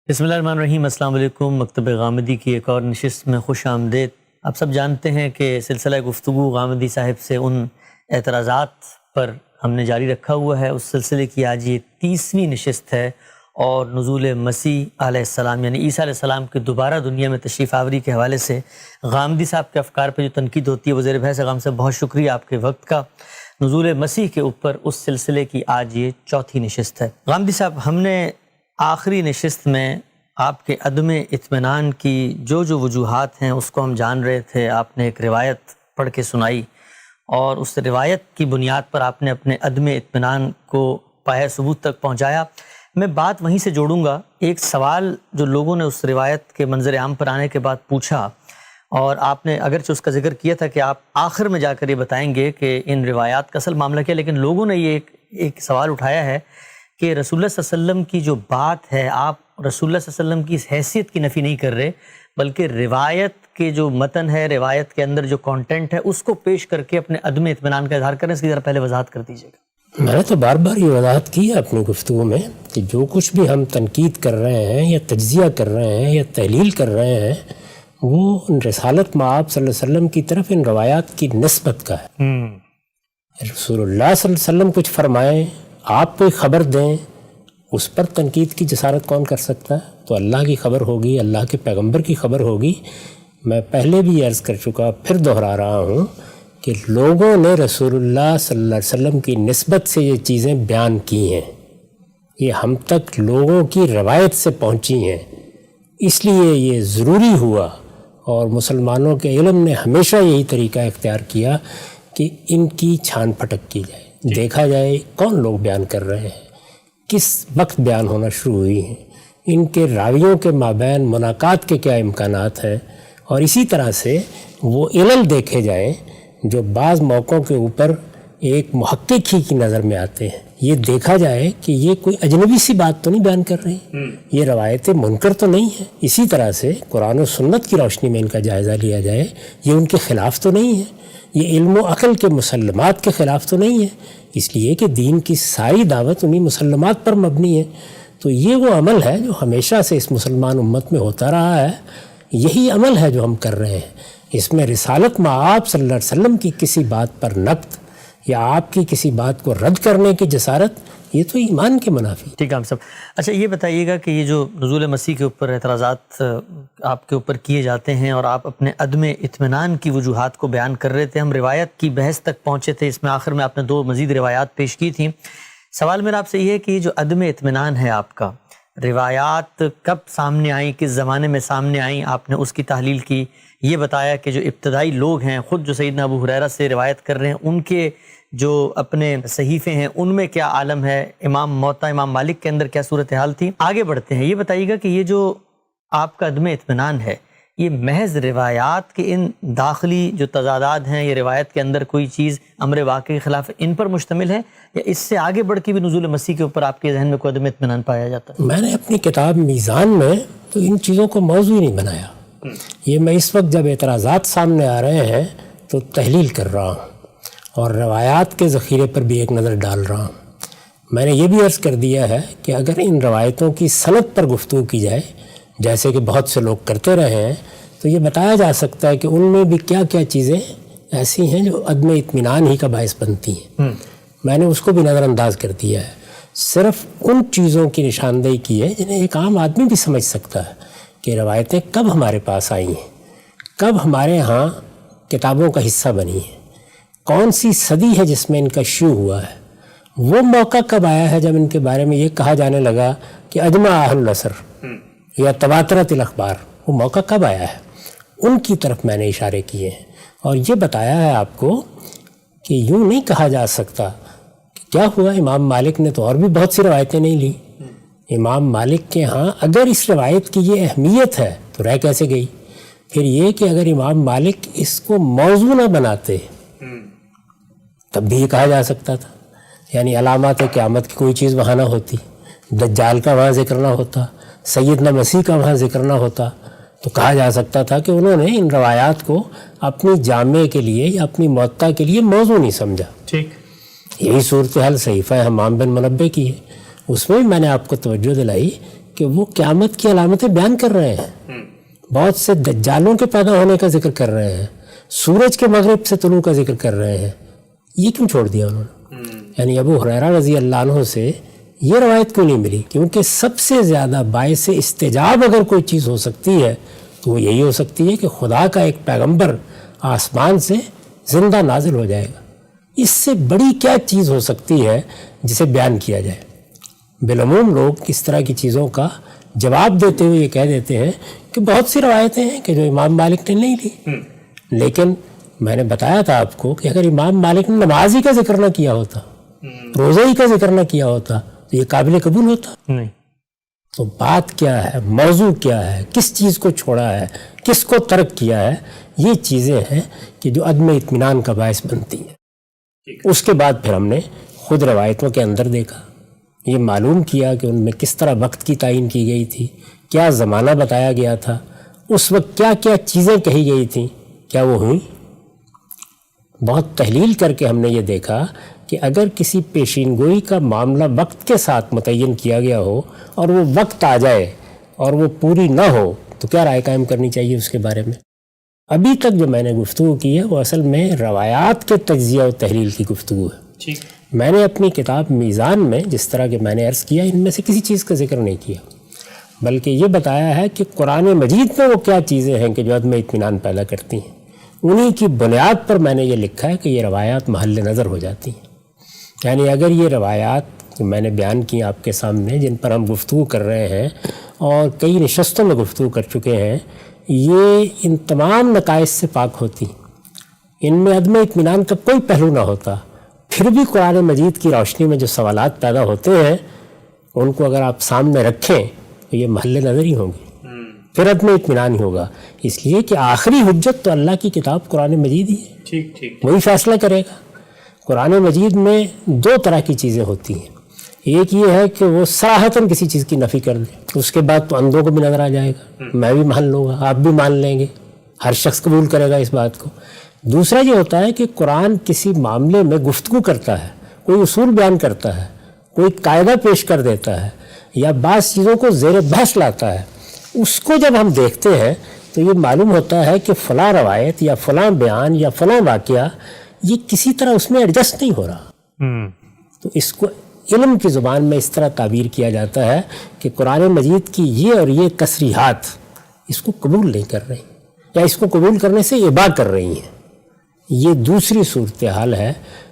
بسم اللہ الرحمن الرحیم۔ السلام علیکم۔ مکتب غامدی کی ایک اور نشست میں خوش آمدید۔ آپ سب جانتے ہیں کہ سلسلہ گفتگو غامدی صاحب سے ان اعتراضات پر ہم نے جاری رکھا ہوا ہے۔ اس سلسلے کی آج یہ 30ویں نشست ہے اور نزول مسیح علیہ السلام یعنی عیسیٰ علیہ السلام کے دوبارہ دنیا میں تشریف آوری کے حوالے سے غامدی صاحب کے افکار پہ جو تنقید ہوتی ہے وہ زیر بحث ہے۔ غام صاحب بہت شکریہ آپ کے وقت کا۔ نزول مسیح کے اوپر اس سلسلے کی آج یہ 4تھی نشست ہے۔ غامدی صاحب، ہم نے آخری نشست میں آپ کے عدم اطمینان کی جو وجوہات ہیں اس کو ہم جان رہے تھے۔ آپ نے ایک روایت پڑھ کے سنائی اور اس روایت کی بنیاد پر آپ نے اپنے عدم اطمینان کو پایۂ ثبوت تک پہنچایا۔ میں بات وہیں سے جوڑوں گا۔ ایک سوال جو لوگوں نے اس روایت کے منظر عام پر آنے کے بعد پوچھا، اور آپ نے اگرچہ اس کا ذکر کیا تھا کہ آپ آخر میں جا کر یہ بتائیں گے کہ ان روایات کا اصل معاملہ کیا، لیکن لوگوں نے یہ ایک سوال اٹھایا ہے کہ رسول اللہ صلی اللہ علیہ وسلم کی جو بات ہے، آپ رسول اللہ صلی اللہ علیہ وسلم کی اس حیثیت کی نفی نہیں کر رہے، بلکہ روایت کے جو متن ہے، روایت کے اندر جو کانٹینٹ ہے، اس کو پیش کر کے اپنے عدم اطمینان کا اظہار کریں۔ اس کی ذرا پہلے وضاحت کر دیجیے گا۔ میں نے تو بار بار یہ وضاحت کی ہے اپنی گفتگو میں کہ جو کچھ بھی ہم تنقید کر رہے ہیں یا تجزیہ کر رہے ہیں یا تحلیل کر رہے ہیں، وہ رسالت مآب صلی اللہ علیہ وسلم کی طرف ان روایات کی نسبت کا ہے۔ رسول اللہ صلی اللہ علیہ وسلم کچھ فرمائیں، آپ کوئی خبر دیں، اس پر تنقید کی جسارت کون کر سکتا ہے؟ تو اللہ کی خبر ہوگی، اللہ کے پیغمبر کی خبر ہوگی۔ میں پہلے بھی عرض کر چکا، پھر دہرا رہا ہوں کہ لوگوں نے رسول اللہ صلی اللہ علیہ وسلم کی نسبت سے یہ چیزیں بیان کی ہیں، یہ ہم تک لوگوں کی روایت سے پہنچی ہیں، اس لیے یہ ضروری ہوا۔ اور مسلمانوں کے علم نے ہمیشہ یہی طریقہ اختیار کیا کہ ان کی چھان پھٹک کی جائے، دیکھا جائے کون لوگ بیان کر رہے ہیں، کس وقت بیان ہونا شروع ہوئی ہیں، ان کے راویوں کے مابین مناقات کے کیا امکانات ہیں، اور اسی طرح سے وہ علل دیکھے جائیں جو بعض موقعوں کے اوپر ایک محقق ہی کی نظر میں آتے ہیں۔ یہ دیکھا جائے کہ یہ کوئی اجنبی سی بات تو نہیں بیان کر رہی، یہ روایتیں منکر تو نہیں ہیں۔ اسی طرح سے قرآن و سنت کی روشنی میں ان کا جائزہ لیا جائے، یہ ان کے خلاف تو نہیں ہے، یہ علم و عقل کے مسلمات کے خلاف تو نہیں ہے، اس لیے کہ دین کی ساری دعوت انہی مسلمات پر مبنی ہے۔ تو یہ وہ عمل ہے جو ہمیشہ سے اس مسلمان امت میں ہوتا رہا ہے، یہی عمل ہے جو ہم کر رہے ہیں۔ اس میں رسالت مآب صلی اللہ علیہ وسلم کی کسی بات پر نقد یا آپ کی کسی بات کو رد کرنے کی جسارت، یہ تو ایمان کے منافی۔ ٹھیک ہے ہم سب۔ اچھا یہ بتائیے گا کہ یہ جو نزول مسیح کے اوپر اعتراضات آپ کے اوپر کیے جاتے ہیں اور آپ اپنے عدم اطمینان کی وجوہات کو بیان کر رہے تھے، ہم روایت کی بحث تک پہنچے تھے، اس میں آخر میں آپ نے 2 مزید روایات پیش کی تھیں۔ سوال میرا آپ سے یہ ہے کہ یہ جو عدم اطمینان ہے آپ کا، روایات کب سامنے آئیں، کس زمانے میں سامنے آئیں، آپ نے اس کی تحلیل کی۔ یہ بتایا کہ جو ابتدائی لوگ ہیں، خود جو سیدنا ابو ہریرہ سے روایت کر رہے ہیں، ان کے جو اپنے صحیفے ہیں ان میں کیا عالم ہے، امام موطا امام مالک کے اندر کیا صورتحال تھی۔ آگے بڑھتے ہیں، یہ بتائیے گا کہ یہ جو آپ کا عدم اطمینان ہے، یہ محض روایات کے ان داخلی جو تضادات ہیں، یہ روایت کے اندر کوئی چیز امر واقع کے خلاف ان پر مشتمل ہے، یا اس سے آگے بڑھ کے بھی نزول مسیح کے اوپر آپ کے ذہن میں کوئی عدم اطمینان پایا جاتا ہے؟ میں نے اپنی کتاب میزان میں تو ان چیزوں کو موضوع نہیں بنایا، یہ میں اس وقت جب اعتراضات سامنے آ رہے ہیں تو تحلیل کر رہا ہوں اور روایات کے ذخیرے پر بھی ایک نظر ڈال رہا ہوں۔ میں نے یہ بھی عرض کر دیا ہے کہ اگر ان روایتوں کی سند پر گفتگو کی جائے، جیسے کہ بہت سے لوگ کرتے رہے ہیں، تو یہ بتایا جا سکتا ہے کہ ان میں بھی کیا کیا چیزیں ایسی ہیں جو عدم اطمینان ہی کا باعث بنتی ہیں۔ میں نے اس کو بھی نظر انداز کر دیا ہے، صرف ان چیزوں کی نشاندہی کی ہے جنہیں ایک عام آدمی بھی سمجھ سکتا ہے کہ روایتیں کب ہمارے پاس آئی ہیں، کب ہمارے ہاں کتابوں کا حصہ بنی ہیں، کون سی صدی ہے جس میں ان کا شیوع ہوا ہے، وہ موقع کب آیا ہے جب ان کے بارے میں یہ کہا جانے لگا کہ اجمع اہل العصر یا تواترت الاخبار، وہ موقع کب آیا ہے، ان کی طرف میں نے اشارے کیے ہیں۔ اور یہ بتایا ہے آپ کو کہ یوں نہیں کہا جا سکتا کہ کیا ہوا، امام مالک نے تو اور بھی بہت سی روایتیں نہیں لی، امام مالک کے ہاں اگر اس روایت کی یہ اہمیت ہے تو رہ کیسے گئی؟ پھر یہ کہ اگر امام مالک اس کو موضوع نہ بناتے تب بھی یہ کہا جا سکتا تھا، یعنی علامات قیامت کی کوئی چیز وہاں نہ ہوتی، دجال کا وہاں ذکر نہ ہوتا، سیدنا مسیح کا وہاں ذکر نہ ہوتا، تو کہا جا سکتا تھا کہ انہوں نے ان روایات کو اپنی جامع کے لیے یا اپنی موطا کے لیے موضوع نہیں سمجھا۔ ٹھیک، یہی صورتحال صحیفہ حمام بن منبع کی ہے، اس میں بھی میں نے آپ کو توجہ دلائی کہ وہ قیامت کی علامتیں بیان کر رہے ہیں، بہت سے دجالوں کے پیدا ہونے کا ذکر کر رہے ہیں، سورج کے مغرب سے طلوع کا ذکر کر رہے ہیں، یہ کیوں چھوڑ دیا انہوں نے؟ یعنی ابو ہریرہ رضی اللہ عنہ سے یہ روایت کیوں نہیں ملی؟ کیونکہ سب سے زیادہ باعث استجاب اگر کوئی چیز ہو سکتی ہے تو وہ یہی ہو سکتی ہے کہ خدا کا ایک پیغمبر آسمان سے زندہ نازل ہو جائے گا۔ اس سے بڑی کیا چیز ہو سکتی ہے جسے بیان کیا جائے؟ بالعموم لوگ اس طرح کی چیزوں کا جواب دیتے ہوئے یہ کہہ دیتے ہیں کہ بہت سی روایتیں ہیں کہ جو امام مالک نے نہیں لی، لیکن میں نے بتایا تھا آپ کو کہ اگر امام مالک نے نماز ہی کا ذکر نہ کیا ہوتا، روزے ہی کا ذکر نہ کیا ہوتا تو یہ قابل قبول ہوتا نہیں۔ تو بات کیا ہے، موضوع کیا ہے، کس چیز کو چھوڑا ہے، کس کو ترک کیا ہے، یہ چیزیں ہیں کہ جو عدم اطمینان کا باعث بنتی ہیں۔ اس کے بعد پھر ہم نے خود روایتوں کے اندر دیکھا، یہ معلوم کیا کہ ان میں کس طرح وقت کی تعین کی گئی تھی، کیا زمانہ بتایا گیا تھا، اس وقت کیا کیا چیزیں کہی گئی تھیں، کیا وہ ہوئیں۔ بہت تحلیل کر کے ہم نے یہ دیکھا کہ اگر کسی پیشین گوئی کا معاملہ وقت کے ساتھ متعین کیا گیا ہو اور وہ وقت آ جائے اور وہ پوری نہ ہو تو کیا رائے قائم کرنی چاہیے اس کے بارے میں۔ ابھی تک جو میں نے گفتگو کی ہے وہ اصل میں روایات کے تجزیہ و تحلیل کی گفتگو ہے۔ میں نے اپنی کتاب میزان میں جس طرح کہ میں نے عرض کیا ان میں سے کسی چیز کا ذکر نہیں کیا، بلکہ یہ بتایا ہے کہ قرآن مجید میں وہ کیا چیزیں ہیں کہ جو عدم اطمینان پیدا کرتی ہیں، انہی کی بنیاد پر میں نے یہ لکھا ہے کہ یہ روایات محل نظر ہو جاتی ہیں۔ یعنی اگر یہ روایات جو میں نے بیان کی آپ کے سامنے، جن پر ہم گفتگو کر رہے ہیں اور کئی نشستوں میں گفتگو کر چکے ہیں، یہ ان تمام نقائص سے پاک ہوتی، ان میں عدم اطمینان کا کوئی پہلو نہ ہوتا، پھر بھی قرآن مجید کی روشنی میں جو سوالات پیدا ہوتے ہیں ان کو اگر آپ سامنے رکھیں تو یہ محل نظر ہی ہوں گے، پھر عدم اطمینان ہی ہوگا، اس لیے کہ آخری حجت تو اللہ کی کتاب قرآن مجید ہی ہے، وہی فیصلہ کرے گا۔ قرآن مجید میں دو طرح کی چیزیں ہوتی ہیں، ایک یہ ہے کہ وہ صراحتاً کسی چیز کی نفی کر دے، اس کے بعد تو اندھوں کو بھی نظر آ جائے گا، میں بھی مان لوں گا، آپ بھی مان لیں گے، ہر شخص قبول کرے گا اس بات کو۔ دوسرا یہ ہوتا ہے کہ قرآن کسی معاملے میں گفتگو کرتا ہے، کوئی اصول بیان کرتا ہے، کوئی قاعدہ پیش کر دیتا ہے یا بعض چیزوں کو زیر بحث لاتا ہے، اس کو جب ہم دیکھتے ہیں تو یہ معلوم ہوتا ہے کہ فلاں روایت یا فلاں بیان یا فلاں واقعہ یہ کسی طرح اس میں ایڈجسٹ نہیں ہو رہا، تو اس کو علم کی زبان میں اس طرح تعبیر کیا جاتا ہے کہ قرآن مجید کی یہ اور یہ تصریحات اس کو قبول نہیں کر رہی یا اس کو قبول کرنے سے ابا کر رہی ہیں۔ یہ دوسری صورتحال ہے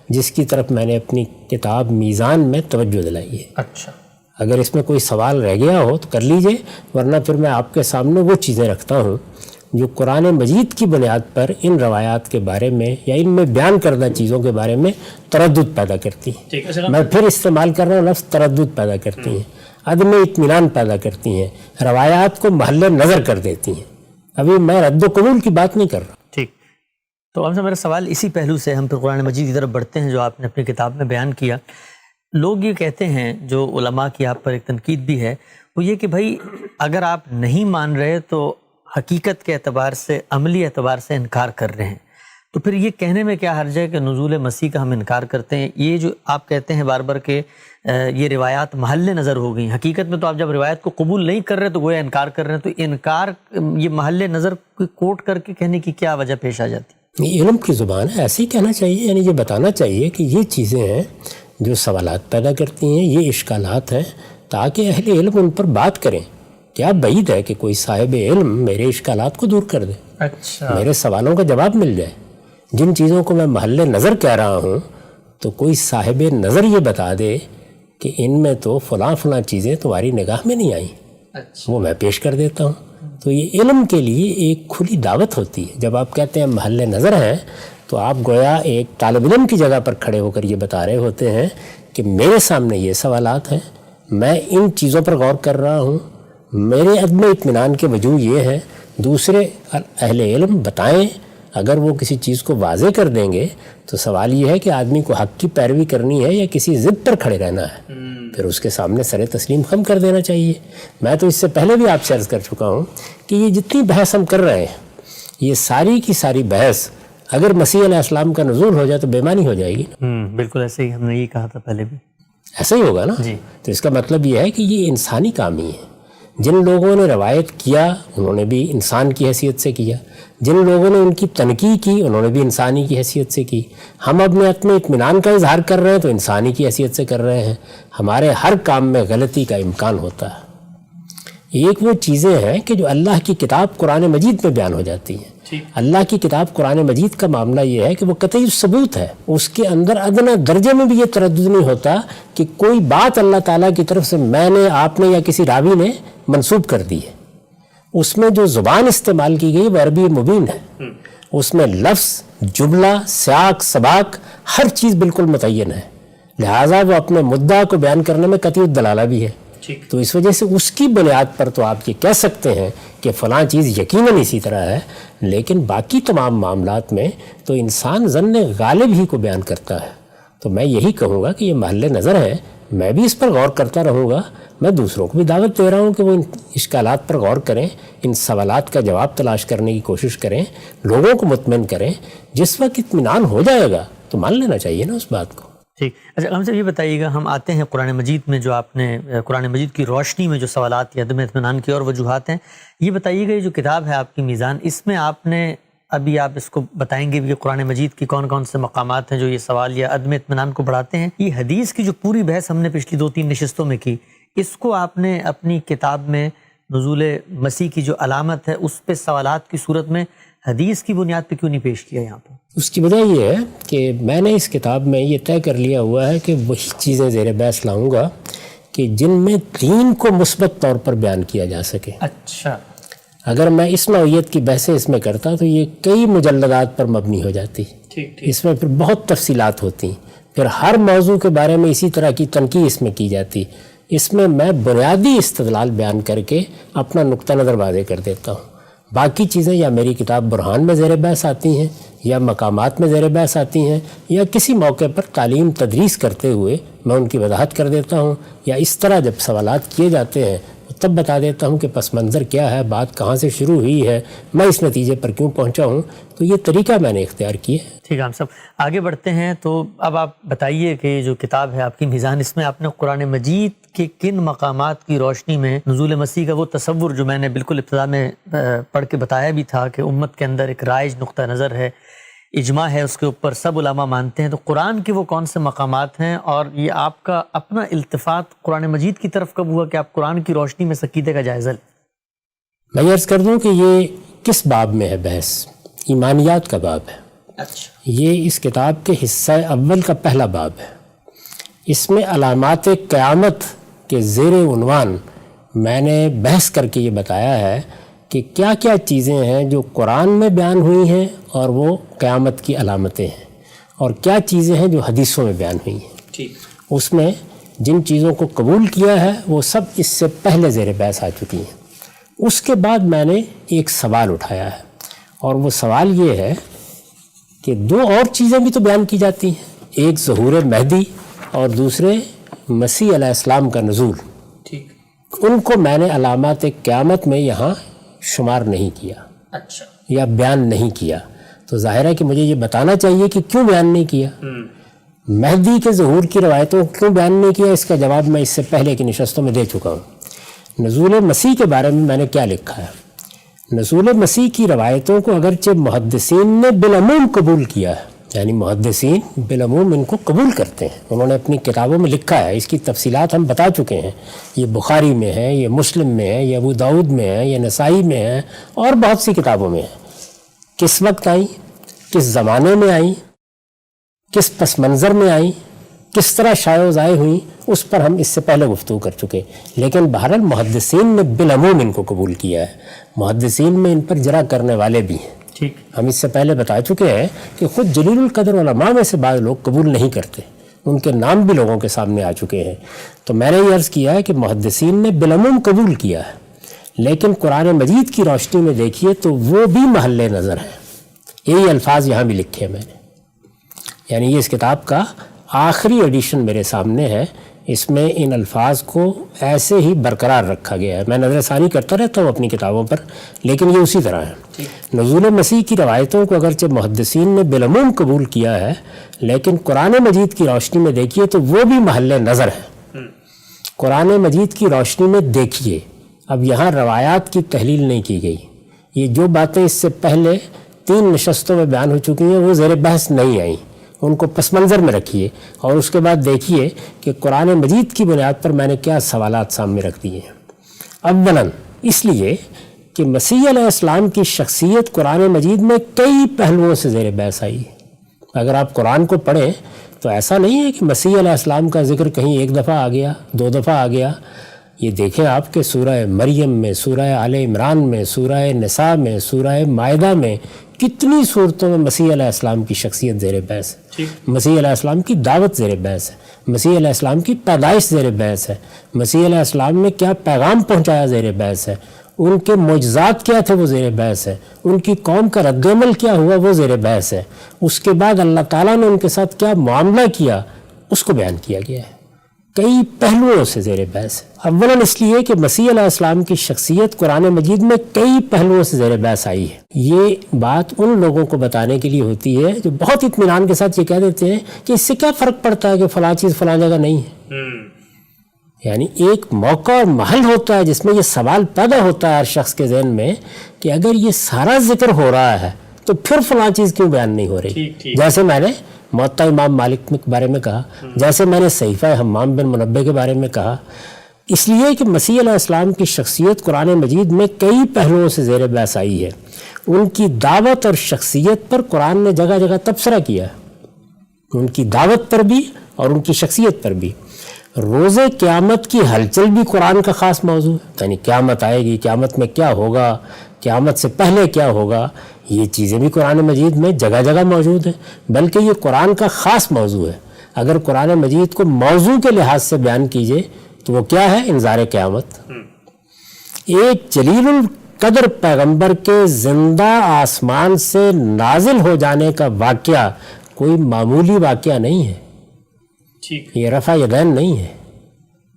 جس کی طرف میں نے اپنی کتاب میزان میں توجہ دلائی ہے۔ اچھا، اگر اس میں کوئی سوال رہ گیا ہو تو کر لیجئے، ورنہ پھر میں آپ کے سامنے وہ چیزیں رکھتا ہوں جو قرآن مجید کی بنیاد پر ان روایات کے بارے میں یا ان میں بیان کردہ چیزوں کے بارے میں تردد پیدا کرتی ہیں۔ میں پھر استعمال کر رہا ہوں لفظ تردد پیدا کرتی ہیں، عدم اطمینان پیدا کرتی ہیں، روایات کو محل نظر کر دیتی ہیں۔ ابھی میں رد و قبول کی بات نہیں کر رہا۔ ٹھیک، تو ہم سے میرا سوال اسی پہلو سے ہم پھر قرآن مجید کی طرف بڑھتے ہیں جو آپ نے اپنی کتاب میں بیان کیا۔ لوگ یہ کہتے ہیں، جو علماء کی آپ پر ایک تنقید بھی ہے، وہ یہ کہ بھائی اگر آپ نہیں مان رہے تو حقیقت کے اعتبار سے، عملی اعتبار سے انکار کر رہے ہیں، تو پھر یہ کہنے میں کیا حرج ہے کہ نزول مسیح کا ہم انکار کرتے ہیں؟ یہ جو آپ کہتے ہیں بار بار کہ یہ روایات محل نظر ہو گئی، حقیقت میں تو آپ جب روایت کو قبول نہیں کر رہے تو گویا انکار کر رہے ہیں، تو انکار یہ محل نظر کوٹ کر کے کہنے کی کیا وجہ پیش آ جاتی ہے؟ یہ علم کی زبان ہے، ایسے ہی کہنا چاہیے، یعنی یہ بتانا چاہیے کہ یہ چیزیں ہیں جو سوالات پیدا کرتی ہیں، یہ اشکالات ہیں، تاکہ اہل علم ان پر بات کریں۔ کیا بعید ہے کہ کوئی صاحب علم میرے اشکالات کو دور کر دے، اچھا، میرے سوالوں کا جواب مل جائے۔ جن چیزوں کو میں محل نظر کہہ رہا ہوں تو کوئی صاحب نظر یہ بتا دے کہ ان میں تو فلاں فلاں چیزیں تمہاری نگاہ میں نہیں آئیں، وہ میں پیش کر دیتا ہوں۔ تو یہ علم کے لیے ایک کھلی دعوت ہوتی ہے۔ جب آپ کہتے ہیں محل نظر ہیں تو آپ گویا ایک طالب علم کی جگہ پر کھڑے ہو کر یہ بتا رہے ہوتے ہیں کہ میرے سامنے یہ سوالات ہیں، میں ان چیزوں پر غور کر رہا ہوں، میرے عدم اطمینان کے وجوہ یہ ہے، دوسرے اہل علم بتائیں۔ اگر وہ کسی چیز کو واضح کر دیں گے تو سوال یہ ہے کہ آدمی کو حق کی پیروی کرنی ہے یا کسی ضد پر کھڑے رہنا ہے، پھر اس کے سامنے سر تسلیم خم کر دینا چاہیے۔ میں تو اس سے پہلے بھی آپ سے عرض کر چکا ہوں کہ یہ جتنی بحث ہم کر رہے ہیں، یہ ساری کی ساری بحث اگر مسیح علیہ السلام کا نزول ہو جائے تو بے معنی ہو جائے گی۔ بالکل ایسے ہی ہم نے یہ کہا تھا پہلے بھی، ایسا ہی ہوگا نا جی۔ تو اس کا مطلب یہ ہے کہ یہ انسانی کام ہی ہے۔ جن لوگوں نے روایت کیا انہوں نے بھی انسان کی حیثیت سے کیا، جن لوگوں نے ان کی تنقید کی انہوں نے بھی انسانی کی حیثیت سے کی۔ ہم اپنے اطمینان کا اظہار کر رہے ہیں تو انسانی کی حیثیت سے کر رہے ہیں۔ ہمارے ہر کام میں غلطی کا امکان ہوتا ہے۔ ایک وہ چیزیں ہیں کہ جو اللہ کی کتاب قرآن مجید میں بیان ہو جاتی ہیں۔ اللہ کی کتاب قرآن مجید کا معاملہ یہ ہے کہ وہ قطعی ثبوت ہے، اس کے اندر ادنیٰ درجے میں بھی یہ تردد نہیں ہوتا کہ کوئی بات اللہ تعالیٰ کی طرف سے میں نے، آپ نے یا کسی راوی نے منسوب کر دی ہے۔ اس میں جو زبان استعمال کی گئی وہ عربی مبین ہے، اس میں لفظ، جملہ، سیاق، سباق، ہر چیز بالکل متعین ہے، لہٰذا وہ اپنے مدعا کو بیان کرنے میں قطعی الدلالہ بھی ہے۔ تو اس وجہ سے اس کی بنیاد پر تو آپ یہ کہہ سکتے ہیں کہ فلاں چیز یقیناً اسی طرح ہے، لیکن باقی تمام معاملات میں تو انسان ظن غالب ہی کو بیان کرتا ہے۔ تو میں یہی کہوں گا کہ یہ محل نظر ہے، میں بھی اس پر غور کرتا رہوں گا، میں دوسروں کو بھی دعوت دے رہا ہوں کہ وہ ان اشکالات پر غور کریں، ان سوالات کا جواب تلاش کرنے کی کوشش کریں، لوگوں کو مطمئن کریں۔ جس وقت اطمینان ہو جائے گا تو مان لینا چاہیے نا اس بات کو۔ ٹھیک، اچھا ہم سے یہ بتائیے گا، ہم آتے ہیں قرآن مجید میں، جو آپ نے قرآن مجید کی روشنی میں جو سوالات یا عدم اطمینان کی اور وجوہات ہیں، یہ بتائیے گا یہ جو کتاب ہے آپ کی میزان، اس میں آپ نے ابھی آپ اس کو بتائیں گے بھی کہ قرآن مجید کی کون کون سے مقامات ہیں جو یہ سوال یا عدم اطمینان کو بڑھاتے ہیں۔ یہ حدیث کی جو پوری بحث ہم نے پچھلی 2-3 نشستوں میں کی، اس کو آپ نے اپنی کتاب میں نزول مسیح کی جو علامت ہے اس پہ سوالات کی صورت میں حدیث کی بنیاد پہ کیوں نہیں پیش کیا یہاں پہ؟ اس کی وجہ یہ ہے کہ میں نے اس کتاب میں یہ طے کر لیا ہوا ہے کہ وہی چیزیں زیر بحث لاؤں گا کہ جن میں دین کو مثبت طور پر بیان کیا جا سکے۔ اچھا، اگر میں اس نوعیت کی بحثیں اس میں کرتا تو یہ کئی مجلدات پر مبنی ہو جاتی، اس میں پھر بہت تفصیلات ہوتی، پھر ہر موضوع کے بارے میں اسی طرح کی تنقید اس میں کی جاتی۔ اس میں میں بنیادی استدلال بیان کر کے اپنا نقطہ نظر واضح کر دیتا ہوں، باقی چیزیں یا میری کتاب برہان میں زیر بحث آتی ہیں، یا مقامات میں زیر بحث آتی ہیں، یا کسی موقع پر تعلیم تدریس کرتے ہوئے میں ان کی وضاحت کر دیتا ہوں، یا اس طرح جب سوالات کیے جاتے ہیں تب بتا دیتا ہوں کہ پس منظر کیا ہے، بات کہاں سے شروع ہوئی ہے، میں اس نتیجے پر کیوں پہنچا ہوں۔ تو یہ طریقہ میں نے اختیار کیا ہے۔ ٹھیک ہے، ہم سب آگے بڑھتے ہیں۔ تو اب آپ بتائیے کہ جو کتاب ہے آپ کی میزان، اس میں آپ نے قرآن مجید کے کن مقامات کی روشنی میں نزول مسیح کا وہ تصور جو میں نے بالکل ابتدا میں پڑھ کے بتایا بھی تھا کہ امت کے اندر ایک رائج نقطہ نظر ہے، اجماع ہے اس کے اوپر، سب علماء مانتے ہیں، تو قرآن کے وہ کون سے مقامات ہیں، اور یہ آپ کا اپنا التفات قرآن مجید کی طرف کب ہوا کہ آپ قرآن کی روشنی میں عقیدے کا جائزہ لیں؟ میں یہ عرض کر دوں کہ یہ کس باب میں ہے بحث؟ ایمانیات کا باب ہے۔ اچھا، یہ اس کتاب کے حصہ اول کا پہلا باب ہے۔ اس میں علامات قیامت کے زیر عنوان میں نے بحث کر کے یہ بتایا ہے کہ کیا کیا چیزیں ہیں جو قرآن میں بیان ہوئی ہیں اور وہ قیامت کی علامتیں ہیں، اور کیا چیزیں ہیں جو حدیثوں میں بیان ہوئی ہیں۔ ٹھیک، اس میں جن چیزوں کو قبول کیا ہے وہ سب اس سے پہلے زیر بحث آ چکی ہیں۔ اس کے بعد میں نے ایک سوال اٹھایا ہے، اور وہ سوال یہ ہے کہ دو اور چیزیں بھی تو بیان کی جاتی ہیں، ایک ظہور مہدی اور دوسرے مسیح علیہ السلام کا نزول۔ ٹھیک، ان کو میں نے علامات قیامت میں یہاں شمار نہیں کیا، اچھا، یا بیان نہیں کیا۔ تو ظاہر ہے کہ مجھے یہ بتانا چاہیے کہ کیوں بیان نہیں کیا، مہدی کے ظہور کی روایتوں کیوں بیان نہیں کیا۔ اس کا جواب میں اس سے پہلے کی نشستوں میں دے چکا ہوں۔ نزول مسیح کے بارے میں نے کیا لکھا ہے؟ نزول مسیح کی روایتوں کو اگرچہ محدثین نے بالعموم قبول کیا ہے، یعنی محدثین بالعموم ان کو قبول کرتے ہیں، انہوں نے اپنی کتابوں میں لکھا ہے، اس کی تفصیلات ہم بتا چکے ہیں، یہ بخاری میں ہے، یہ مسلم میں ہے، یہ ابو داؤد میں ہے، یہ نسائی میں ہے، اور بہت سی کتابوں میں ہے۔ کس وقت آئیں، کس زمانے میں آئیں، کس پس منظر میں آئیں، کس طرح شائع و ضائع ہوئیں، اس پر ہم اس سے پہلے گفتگو کر چکے، لیکن بہرحال محدثین نے بالعموم ان کو قبول کیا ہے۔ محدثین میں ان پر جرح کرنے والے بھی ہیں، ٹھیک، ہم اس سے پہلے بتا چکے ہیں کہ خود جلیل القدر علماء میں سے بعض لوگ قبول نہیں کرتے، ان کے نام بھی لوگوں کے سامنے آ چکے ہیں۔ تو میں نے یہ عرض کیا ہے کہ محدثین نے بالعموم قبول کیا ہے، لیکن قرآن مجید کی روشنی میں دیکھیے تو وہ بھی محل نظر ہے۔ یہی الفاظ یہاں بھی لکھے ہیں میں نے، یعنی یہ اس کتاب کا آخری ایڈیشن میرے سامنے ہے، اس میں ان الفاظ کو ایسے ہی برقرار رکھا گیا ہے۔ میں نظر ثانی کرتا رہتا ہوں اپنی کتابوں پر، لیکن یہ اسی طرح ہے۔ نزول مسیح کی روایتوں کو اگرچہ محدثین نے بالعموم قبول کیا ہے، لیکن قرآن مجید کی روشنی میں دیکھیے تو وہ بھی محل نظر ہے۔ قرآن مجید کی روشنی میں دیکھیے، اب یہاں روایات کی تحلیل نہیں کی گئی. یہ جو باتیں اس سے پہلے 3 نشستوں میں بیان ہو چکی ہیں وہ زیر بحث نہیں آئیں، ان کو پس منظر میں رکھیے اور اس کے بعد دیکھیے کہ قرآن مجید کی بنیاد پر میں نے کیا سوالات سامنے رکھ دیے ہیں. اولاً اس لیے کہ مسیح علیہ السلام کی شخصیت قرآن مجید میں کئی پہلوؤں سے زیر بحث آئی ہے. اگر آپ قرآن کو پڑھیں تو ایسا نہیں ہے کہ مسیح علیہ السلام کا ذکر کہیں 1 دفعہ آ گیا، 2 دفعہ آ گیا. یہ دیکھیں آپ کہ سورہ مریم میں، سورہ آل عمران میں، سورہ نساء میں، سورہ مائدہ میں کتنی صورتوں میں مسیح علیہ السلام کی شخصیت زیر بحث ہے. مسیح علیہ السلام کی دعوت زیر بحث ہے، مسیح علیہ السلام کی پیدائش زیر بحث ہے، مسیح علیہ السلام نے کیا پیغام پہنچایا زیر بحث ہے، ان کے معجزات کیا تھے وہ زیر بحث ہے، ان کی قوم کا رد عمل کیا ہوا وہ زیر بحث ہے، اس کے بعد اللہ تعالیٰ نے ان کے ساتھ کیا معاملہ کیا اس کو بیان کیا گیا ہے. کئی پہلوؤں سے زیر بحث ہے. اولاً اس لیے کہ مسیح علیہ السلام کی شخصیت قرآن مجید میں کئی پہلوؤں سے زیر بحث آئی ہے. یہ بات ان لوگوں کو بتانے کے لیے ہوتی ہے جو بہت اطمینان کے ساتھ یہ کہہ دیتے ہیں کہ اس سے کیا فرق پڑتا ہے کہ فلاں چیز فلاں جگہ نہیں ہے. یعنی ایک موقع اور محل ہوتا ہے جس میں یہ سوال پیدا ہوتا ہے ہر شخص کے ذہن میں کہ اگر یہ سارا ذکر ہو رہا ہے تو پھر فلاں چیز کیوں بیان نہیں ہو رہی. جیسے میں نے موطا امام مالک کے بارے میں کہا، جیسے میں نے صحیفہ حمام بن منبہ کے بارے میں کہا. اس لیے کہ مسیح علیہ السلام کی شخصیت قرآن مجید میں کئی پہلوؤں سے زیر بحث آئی ہے. ان کی دعوت اور شخصیت پر قرآن نے جگہ جگہ تبصرہ کیا ہے، ان کی دعوت پر بھی اور ان کی شخصیت پر بھی. روز قیامت کی ہلچل بھی قرآن کا خاص موضوع ہے. یعنی قیامت آئے گی، قیامت میں کیا ہوگا، قیامت سے پہلے کیا ہوگا، یہ چیزیں بھی قرآن مجید میں جگہ جگہ موجود ہیں. بلکہ یہ قرآن کا خاص موضوع ہے. اگر قرآن مجید کو موضوع کے لحاظ سے بیان کیجئے تو وہ کیا ہے؟ انذار قیامت. ایک جلیل القدر پیغمبر کے زندہ آسمان سے نازل ہو جانے کا واقعہ کوئی معمولی واقعہ نہیں ہے. یہ رفع یدین نہیں ہے،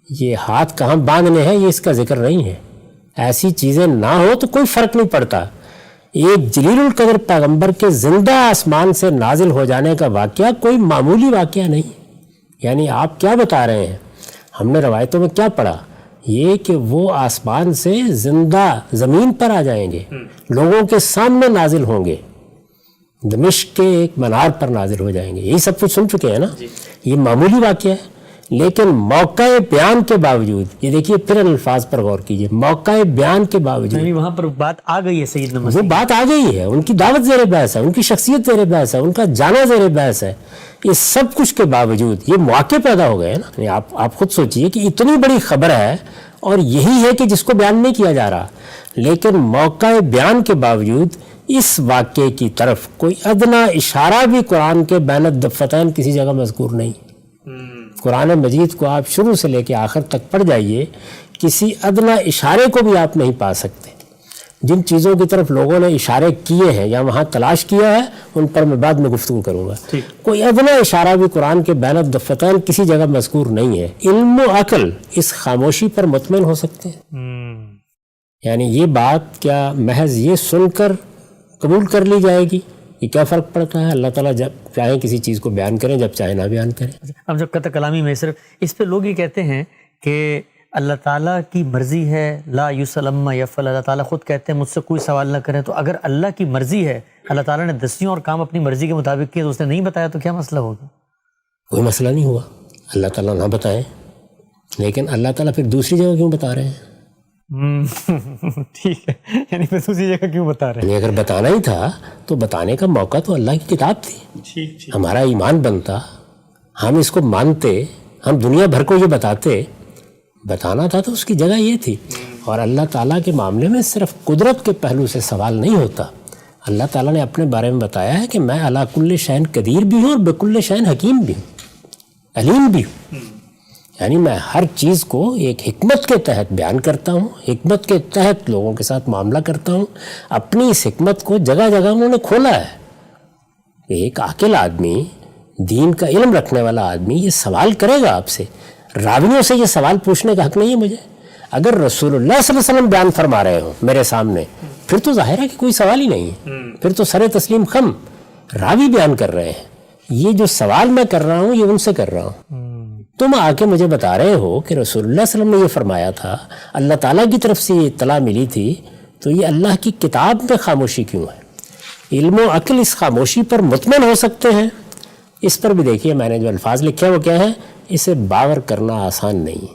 یہ ہاتھ کہاں باندھنے ہیں یہ اس کا ذکر نہیں ہے. ایسی چیزیں نہ ہو تو کوئی فرق نہیں پڑتا. ایک جلیل القدر پیغمبر کے زندہ آسمان سے نازل ہو جانے کا واقعہ کوئی معمولی واقعہ نہیں. یعنی آپ کیا بتا رہے ہیں؟ ہم نے روایتوں میں کیا پڑھا؟ یہ کہ وہ آسمان سے زندہ زمین پر آ جائیں گے، لوگوں کے سامنے نازل ہوں گے، دمشق کے ایک منار پر نازل ہو جائیں گے. یہی سب کچھ سن چکے ہیں نا. یہ معمولی واقعہ ہے. لیکن موقع بیان کے باوجود، یہ دیکھیے پھر الفاظ پر غور کیجئے، موقع بیان کے باوجود وہاں پر بات آ گئی ہے سیدنا مسیح، وہ بات آ گئی ہے. ان کی دعوت زیر بحث ہے، ان کی شخصیت زیر بحث ہے، ان کا جانا زیر بحث ہے. اس سب کچھ کے باوجود یہ مواقع پیدا ہو گئے نا. یعنی آپ خود سوچئے کہ اتنی بڑی خبر ہے اور یہی ہے کہ جس کو بیان نہیں کیا جا رہا، لیکن موقع بیان کے باوجود اس واقعے کی طرف کوئی ادنا اشارہ بھی قرآن کے بین الدفتین کسی جگہ مذکور نہیں. قرآن مجید کو آپ شروع سے لے کے آخر تک پڑھ جائیے، کسی ادنا اشارے کو بھی آپ نہیں پا سکتے. جن چیزوں کی طرف لوگوں نے اشارے کیے ہیں یا وہاں تلاش کیا ہے ان پر میں بعد میں گفتگو کروں گا. کوئی ادنا اشارہ بھی قرآن کے بین الدفتین کسی جگہ مذکور نہیں ہے. علم و عقل اس خاموشی پر مطمئن ہو سکتے ہیں. یعنی یہ بات کیا محض یہ سن کر قبول کر لی جائے گی؟ یہ کیا فرق پڑتا ہے؟ اللہ تعالیٰ جب چاہیں کسی چیز کو بیان کریں، جب چاہیں نہ بیان کریں. اب جب قطع کلامی میں صرف اس پہ لوگ یہ کہتے ہیں کہ اللہ تعالیٰ کی مرضی ہے، لا یسلم یفعل، اللہ تعالیٰ خود کہتے ہیں مجھ سے کوئی سوال نہ کریں. تو اگر اللہ کی مرضی ہے، اللہ تعالیٰ نے دستیوں اور کام اپنی مرضی کے مطابق کیے تو اس نے نہیں بتایا تو کیا مسئلہ ہوگا؟ کوئی مسئلہ نہیں ہوا. اللہ تعالیٰ نہ بتائیں، لیکن اللہ تعالیٰ پھر دوسری جگہ کیوں بتا رہے ہیں؟ ٹھیک ہے، یعنی پھر دوسری جگہ کیوں بتا رہے ہیں؟ اگر بتانا ہی تھا تو بتانے کا موقع تو اللہ کی کتاب تھی. ہمارا ایمان بنتا، ہم اس کو مانتے، ہم دنیا بھر کو یہ بتاتے. بتانا تھا تو اس کی جگہ یہ تھی. اور اللہ تعالیٰ کے معاملے میں صرف قدرت کے پہلو سے سوال نہیں ہوتا. اللہ تعالیٰ نے اپنے بارے میں بتایا ہے کہ میں علی کل شیء قدیر بھی ہوں اور بکل شیء حکیم بھی ہوں، علیم بھی ہوں. یعنی میں ہر چیز کو ایک حکمت کے تحت بیان کرتا ہوں، حکمت کے تحت لوگوں کے ساتھ معاملہ کرتا ہوں. اپنی اس حکمت کو جگہ جگہ انہوں نے کھولا ہے. ایک عاقل آدمی، دین کا علم رکھنے والا آدمی یہ سوال کرے گا آپ سے. راویوں سے یہ سوال پوچھنے کا حق نہیں ہے مجھے. اگر رسول اللہ صلی اللہ علیہ وسلم بیان فرما رہے ہوں میرے سامنے، پھر تو ظاہر ہے کہ کوئی سوال ہی نہیں ہے. پھر تو سر تسلیم خم. راوی بیان کر رہے ہیں، یہ جو سوال میں کر رہا ہوں یہ ان سے کر رہا ہوں. تم آ کے مجھے بتا رہے ہو کہ رسول اللہ صلی اللہ علیہ وسلم نے یہ فرمایا تھا، اللہ تعالیٰ کی طرف سے یہ اطلاع ملی تھی، تو یہ اللہ کی کتاب میں خاموشی کیوں ہے؟ علم و عقل اس خاموشی پر مطمئن ہو سکتے ہیں؟ اس پر بھی دیکھیے میں نے جو الفاظ لکھے وہ کیا ہے، اسے باور کرنا آسان نہیں ہے،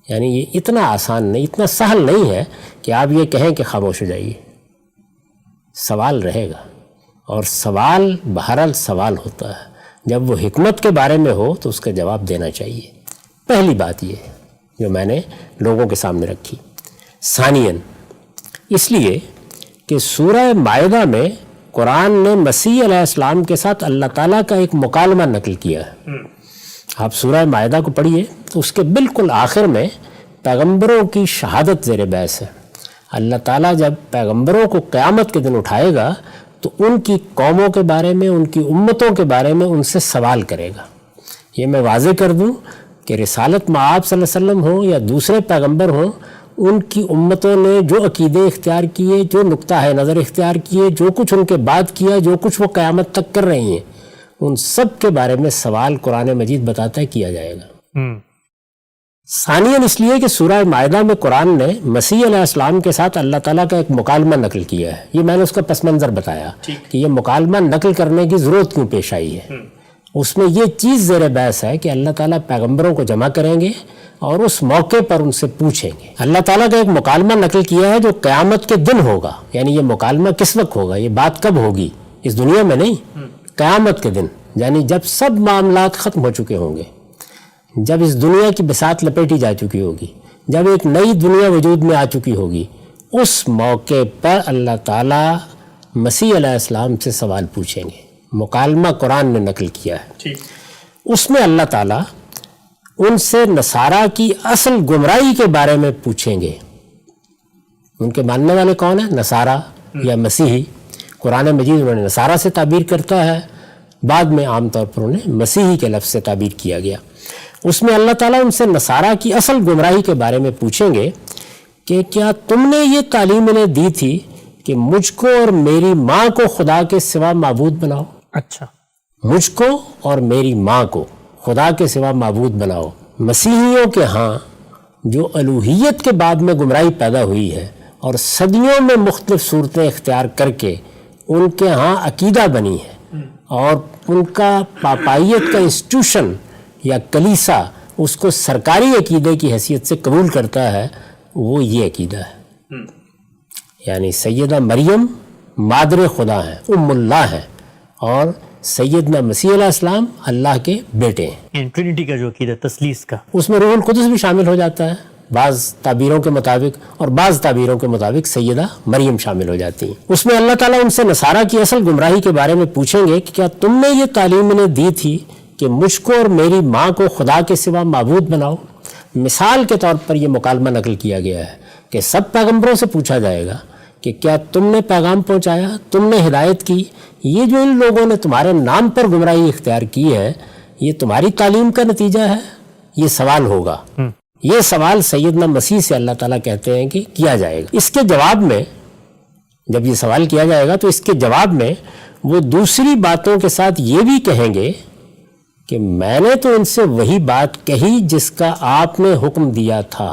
یعنی یہ اتنا آسان نہیں، اتنا سہل نہیں ہے کہ آپ یہ کہیں کہ خاموش ہو جائیے، سوال رہے گا، اور سوال بہرحال سوال ہوتا ہے، جب وہ حکمت کے بارے میں ہو تو اس کا جواب دینا چاہیے۔ پہلی بات یہ ہے جو میں نے لوگوں کے سامنے رکھی۔ ثانیاً اس لیے کہ سورہ مائدہ میں قرآن نے مسیح علیہ السلام کے ساتھ اللہ تعالیٰ کا ایک مکالمہ نقل کیا ہے۔ آپ سورہ مائدہ کو پڑھیے تو اس کے بالکل آخر میں پیغمبروں کی شہادت زیر بحث ہے۔ اللہ تعالیٰ جب پیغمبروں کو قیامت کے دن اٹھائے گا تو ان کی قوموں کے بارے میں، ان کی امتوں کے بارے میں ان سے سوال کرے گا۔ یہ میں واضح کر دوں کہ رسالت مآب صلی اللہ علیہ وسلم ہوں یا دوسرے پیغمبر ہوں، ان کی امتوں نے جو عقیدے اختیار کیے، جو نقطہ نظر اختیار کیے، جو کچھ ان کے بعد کیا، جو کچھ وہ قیامت تک کر رہی ہیں، ان سب کے بارے میں سوال قرآن مجید بتاتا ہے کیا جائے گا۔ ثانیاً اس لیے کہ سورہ مائدہ میں قرآن نے مسیح علیہ السلام کے ساتھ اللہ تعالیٰ کا ایک مکالمہ نقل کیا ہے۔ یہ میں نے اس کا پس منظر بتایا کہ یہ مکالمہ نقل کرنے کی ضرورت کیوں پیش آئی ہے۔ اس میں یہ چیز زیر بحث ہے کہ اللہ تعالیٰ پیغمبروں کو جمع کریں گے اور اس موقع پر ان سے پوچھیں گے۔ اللہ تعالیٰ کا ایک مکالمہ نقل کیا ہے جو قیامت کے دن ہوگا، یعنی یہ مکالمہ کس وقت ہوگا، یہ بات کب ہوگی، اس دنیا میں نہیں، قیامت کے دن، یعنی جب سب معاملات ختم ہو چکے ہوں گے، جب اس دنیا کی بساط لپیٹی جا چکی ہوگی، جب ایک نئی دنیا وجود میں آ چکی ہوگی، اس موقع پر اللہ تعالیٰ مسیح علیہ السلام سے سوال پوچھیں گے۔ مکالمہ قرآن نے نقل کیا ہے، اس میں اللہ تعالیٰ ان سے نصارہ کی اصل گمراہی کے بارے میں پوچھیں گے۔ ان کے ماننے والے کون ہیں؟ نصارہ یا مسیحی۔ قرآن مجید انہوں نے نصارہ سے تعبیر کرتا ہے، بعد میں عام طور پر انہیں مسیحی کے لفظ سے تعبیر کیا گیا۔ اس میں اللہ تعالیٰ ان سے نصارہ کی اصل گمراہی کے بارے میں پوچھیں گے کہ کیا تم نے یہ تعلیم انہیں دی تھی کہ مجھ کو اور میری ماں کو خدا کے سوا معبود بناؤ؟ اچھا، مجھ کو اور میری ماں کو خدا کے سوا معبود بناؤ۔ مسیحیوں کے ہاں جو الوہیت کے بعد میں گمراہی پیدا ہوئی ہے اور صدیوں میں مختلف صورتیں اختیار کر کے ان کے ہاں عقیدہ بنی ہے اور ان کا پاپائیت کا انسٹیٹیوشن یا کلیسا اس کو سرکاری عقیدے کی حیثیت سے قبول کرتا ہے، وہ یہ عقیدہ ہے، یعنی سیدہ مریم مادر خدا ہیں، ام اللہ ہیں، اور سیدنا مسیح علیہ السلام اللہ کے بیٹے ہیں۔ ٹرینٹی کا جو عقیدہ تثلیث کا، اس میں روح القدس بھی شامل ہو جاتا ہے بعض تعبیروں کے مطابق، اور بعض تعبیروں کے مطابق سیدہ مریم شامل ہو جاتی ہیں۔ اس میں اللہ تعالیٰ ان سے نصارہ کی اصل گمراہی کے بارے میں پوچھیں گے کہ کیا تم نے یہ تعلیم انہیں دی تھی کہ مجھ کو اور میری ماں کو خدا کے سوا معبود بناؤ؟ مثال کے طور پر یہ مکالمہ نقل کیا گیا ہے کہ سب پیغمبروں سے پوچھا جائے گا کہ کیا تم نے پیغام پہنچایا، تم نے ہدایت کی، یہ جو ان لوگوں نے تمہارے نام پر گمراہی اختیار کی ہے، یہ تمہاری تعلیم کا نتیجہ ہے؟ یہ سوال ہوگا۔ یہ سوال سیدنا مسیح سے اللہ تعالیٰ کہتے ہیں کہ کیا جائے گا۔ اس کے جواب میں، جب یہ سوال کیا جائے گا تو اس کے جواب میں وہ دوسری باتوں کے ساتھ یہ بھی کہیں گے کہ میں نے تو ان سے وہی بات کہی جس کا آپ نے حکم دیا تھا،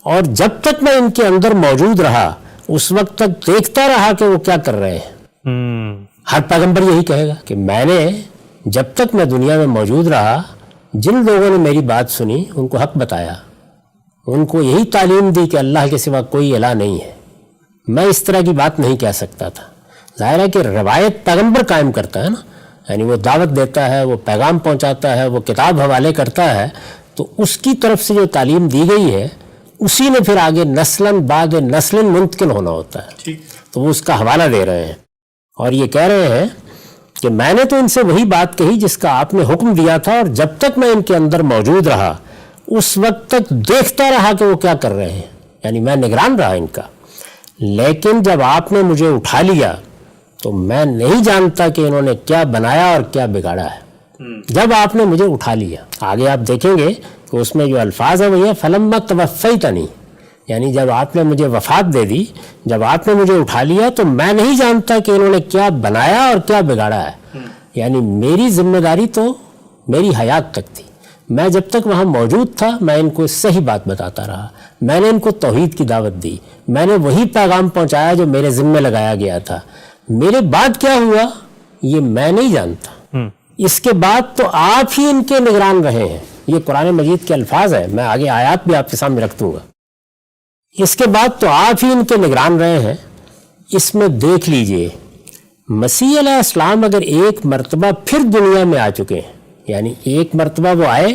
اور جب تک میں ان کے اندر موجود رہا اس وقت تک دیکھتا رہا کہ وہ کیا کر رہے ہیں۔ ہر پیغمبر یہی کہے گا کہ میں نے جب تک میں دنیا میں موجود رہا، جن لوگوں نے میری بات سنی ان کو حق بتایا، ان کو یہی تعلیم دی کہ اللہ کے سوا کوئی الہ نہیں ہے۔ میں اس طرح کی بات نہیں کہہ سکتا تھا۔ ظاہر ہے کہ روایت پیغمبر قائم کرتا ہے نا، یعنی وہ دعوت دیتا ہے، وہ پیغام پہنچاتا ہے، وہ کتاب حوالے کرتا ہے، تو اس کی طرف سے جو تعلیم دی گئی ہے اسی نے پھر آگے نسلاً بعد نسلاً منتقل ہونا ہوتا ہے، تو وہ اس کا حوالہ دے رہے ہیں اور یہ کہہ رہے ہیں کہ میں نے تو ان سے وہی بات کہی جس کا آپ نے حکم دیا تھا، اور جب تک میں ان کے اندر موجود رہا اس وقت تک دیکھتا رہا کہ وہ کیا کر رہے ہیں، یعنی میں نگران رہا ان کا۔ لیکن جب آپ نے مجھے اٹھا لیا تو میں نہیں جانتا کہ انہوں نے کیا بنایا اور کیا بگاڑا ہے۔ جب آپ نے مجھے اٹھا لیا، آگے آپ دیکھیں گے کہ اس میں جو الفاظ ہیں وہ یہ فلما توفیتنی، یعنی جب آپ نے مجھے وفات دے دی، جب آپ نے مجھے اٹھا لیا تو میں نہیں جانتا کہ انہوں نے کیا بنایا اور کیا بگاڑا ہے، یعنی میری ذمہ داری تو میری حیات تک تھی. میں جب تک وہاں موجود تھا میں ان کو صحیح بات بتاتا رہا. میں نے ان کو توحید کی دعوت دی. میں نے وہی پیغام پہنچایا جو میرے ذمہ لگایا گیا تھا. میرے بعد کیا ہوا یہ میں نہیں جانتا. اس کے بعد تو آپ ہی ان کے نگران رہے ہیں. یہ قرآن مجید کے الفاظ ہیں, میں آگے آیات بھی آپ کے سامنے رکھ دوں گا. اس کے بعد تو آپ ہی ان کے نگران رہے ہیں. اس میں دیکھ لیجئے مسیح علیہ السلام اگر ایک مرتبہ پھر دنیا میں آ چکے ہیں, یعنی ایک مرتبہ وہ آئے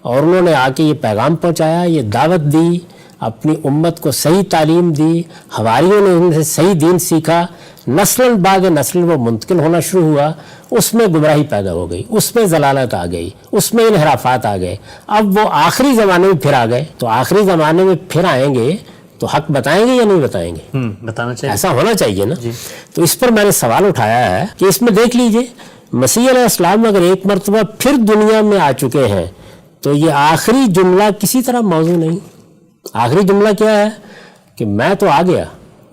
اور انہوں نے آ کے یہ پیغام پہنچایا, یہ دعوت دی, اپنی امت کو صحیح تعلیم دی, حواریوں نے ان سے صحیح دین سیکھا, نسل بعد نسل وہ منتقل ہونا شروع ہوا, اس میں گمراہی پیدا ہو گئی, اس میں ضلالت آ گئی, اس میں انحرافات آ گئے. اب وہ آخری زمانے میں پھر آ گئے, تو آخری زمانے میں پھر آئیں گے تو حق بتائیں گے یا نہیں بتائیں گے؟ بتانا چاہیے, ایسا ہونا چاہیے نا. جی. تو اس پر میں نے سوال اٹھایا ہے کہ اس میں دیکھ لیجئے مسیح علیہ السلام اگر ایک مرتبہ پھر دنیا میں آ چکے ہیں تو یہ آخری جملہ کسی طرح موضوع نہیں. آخری جملہ کیا ہے کہ میں تو آ گیا,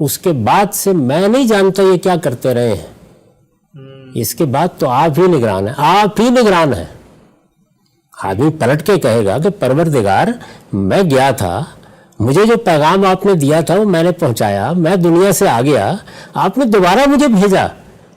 اس کے بعد سے میں نہیں جانتا یہ کیا کرتے رہے ہیں. اس کے بعد تو آپ ہی نگران ہیں, آپ ہی نگران ہیں. آدمی پلٹ کے کہے گا کہ پروردگار میں گیا تھا, مجھے جو پیغام آپ نے دیا تھا وہ میں نے پہنچایا, میں دنیا سے آ گیا, آپ نے دوبارہ مجھے بھیجا,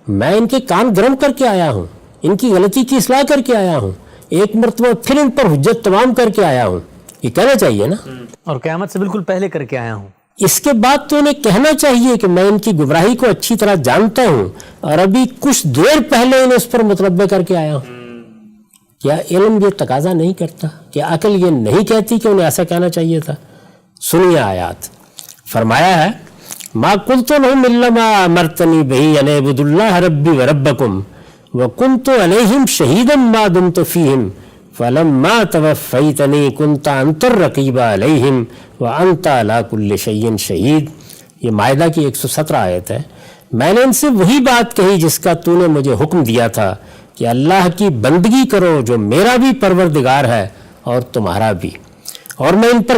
میں ان کے کان گرم کر کے آیا ہوں, ان کی غلطی کی اصلاح کر کے آیا ہوں, ایک مرتبہ پھر ان پر حجت تمام کر کے آیا ہوں. یہ کہنا چاہیے نا, اور قیامت سے بالکل پہلے کر کے آیا ہوں. اس کے بعد تو انہیں کہنا چاہیے کہ میں ان کی گمراہی کو اچھی طرح جانتا ہوں اور ابھی کچھ دیر پہلے انہیں اس پر متنبع کر کے آیا ہوں. کیا علم یہ تقاضا نہیں کرتا, کیا عقل یہ نہیں کہتی کہ انہیں ایسا کہنا چاہیے تھا؟ سنیے آیات. فرمایا ہے ما قلت لهم الا ما امرتنی به ان اعبدوا الله ربی وربکم وکنت علیہم شہیدا ما دمت فیہم فلما توفیتنی کنت انت الرقیب علیہم وانت علی کل شیء شہید. یہ مائدہ کی 117 آیت ہے. میں نے ان سے وہی بات کہی جس کا تو نے مجھے حکم دیا تھا کہ اللہ کی بندگی کرو جو میرا بھی پروردگار ہے اور تمہارا بھی, اور میں ان پر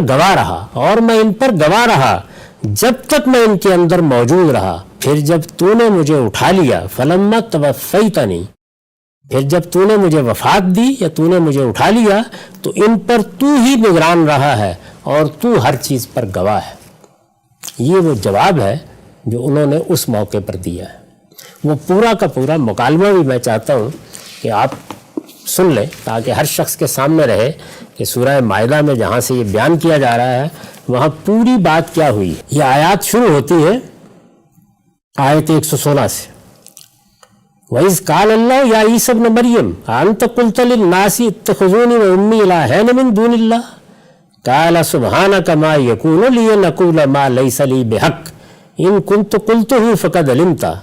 گواہ رہا جب تک میں ان کے اندر موجود رہا. پھر جب تو نے مجھے اٹھا لیا, فلما توفیتنی, پھر جب تو نے مجھے وفات دی یا تو نے مجھے اٹھا لیا تو ان پر تو ہی نگران رہا ہے اور تو ہر چیز پر گواہ ہے. یہ وہ جواب ہے جو انہوں نے اس موقع پر دیا ہے. وہ پورا کا پورا مکالمہ بھی میں چاہتا ہوں کہ آپ سن لیں تاکہ ہر شخص کے سامنے رہے کہ سورہ مائدہ میں جہاں سے یہ بیان کیا جا رہا ہے وہاں پوری بات کیا ہوئی. یہ آیات شروع ہوتی ہے آیت 116 سے. وَإِذْ قَالَ اللَّهُ يَا عِيسَى ابْنَ مَرْيَمَ أَأَنْتَ قُلْتَ لِلنَّاسِ اتَّخِذُونِي وَأُمِّيَ إِلَٰهَيْنِ مِن دُونِ اللَّهِ قَالَ سُبْحَانَكَ مَا يَكُونُ لِي أَنْ أَقُولَ مَا لَيْسَ لِي بِحَقٍّ إِن كُنتُ قُلْتُهُ فَقَدْ عَلِمْتَهُ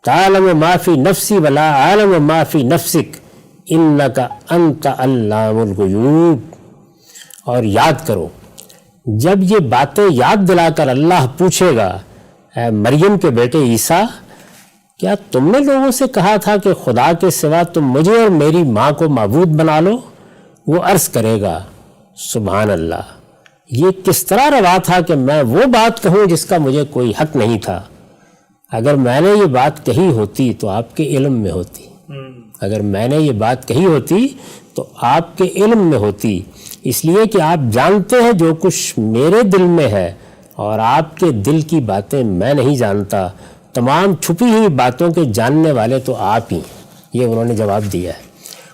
تَعْلَمُ مَا فِي نَفْسِي وَلَا أَعْلَمُ مَا فِي نَفْسِكَ إِنَّكَ أَنْتَ عَلَّامُ الْغُیُوبِ. اور یاد کرو جب یہ باتیں یاد دلا کر اللہ پوچھے گا اے مریم کے بیٹے عیسیٰ, کیا تم نے لوگوں سے کہا تھا کہ خدا کے سوا تم مجھے اور میری ماں کو معبود بنا لو؟ وہ عرض کرے گا سبحان اللہ, یہ کس طرح روا تھا کہ میں وہ بات کہوں جس کا مجھے کوئی حق نہیں تھا. اگر میں نے یہ بات کہی ہوتی تو آپ کے علم میں ہوتی, اگر میں نے یہ بات کہی ہوتی تو آپ کے علم میں ہوتی, اس لیے کہ آپ جانتے ہیں جو کچھ میرے دل میں ہے اور آپ کے دل کی باتیں میں نہیں جانتا. تمام چھپی ہوئی باتوں کے جاننے والے تو آپ ہی. یہ انہوں نے جواب دیا ہے.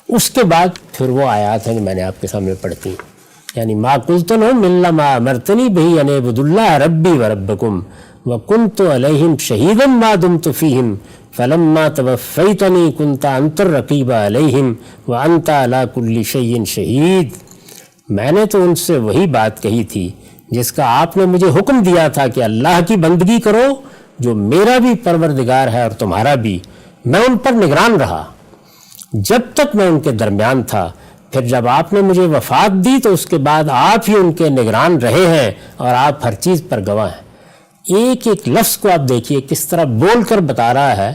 اس کے بعد پھر وہ آیات ہیں جو میں نے آپ کے سامنے پڑھتی ہیں, یعنی ما قلت لهم الا ما امرتنی به ان اعبدوا الله ربی وربکم وکنت علیہم شہیدا ما دمت فیہم فلما توفیتنی کنت انت الرقیب علیہم وانت علی کل شیء شہید. میں نے تو ان سے وہی بات کہی تھی جس کا آپ نے مجھے حکم دیا تھا کہ اللہ کی بندگی کرو جو میرا بھی پروردگار ہے اور تمہارا بھی. میں ان پر نگران رہا جب تک میں ان کے درمیان تھا. پھر جب آپ نے مجھے وفات دی تو اس کے بعد آپ ہی ان کے نگران رہے ہیں اور آپ ہر چیز پر گواہ ہیں. ایک ایک لفظ کو آپ دیکھیے کس طرح بول کر بتا رہا ہے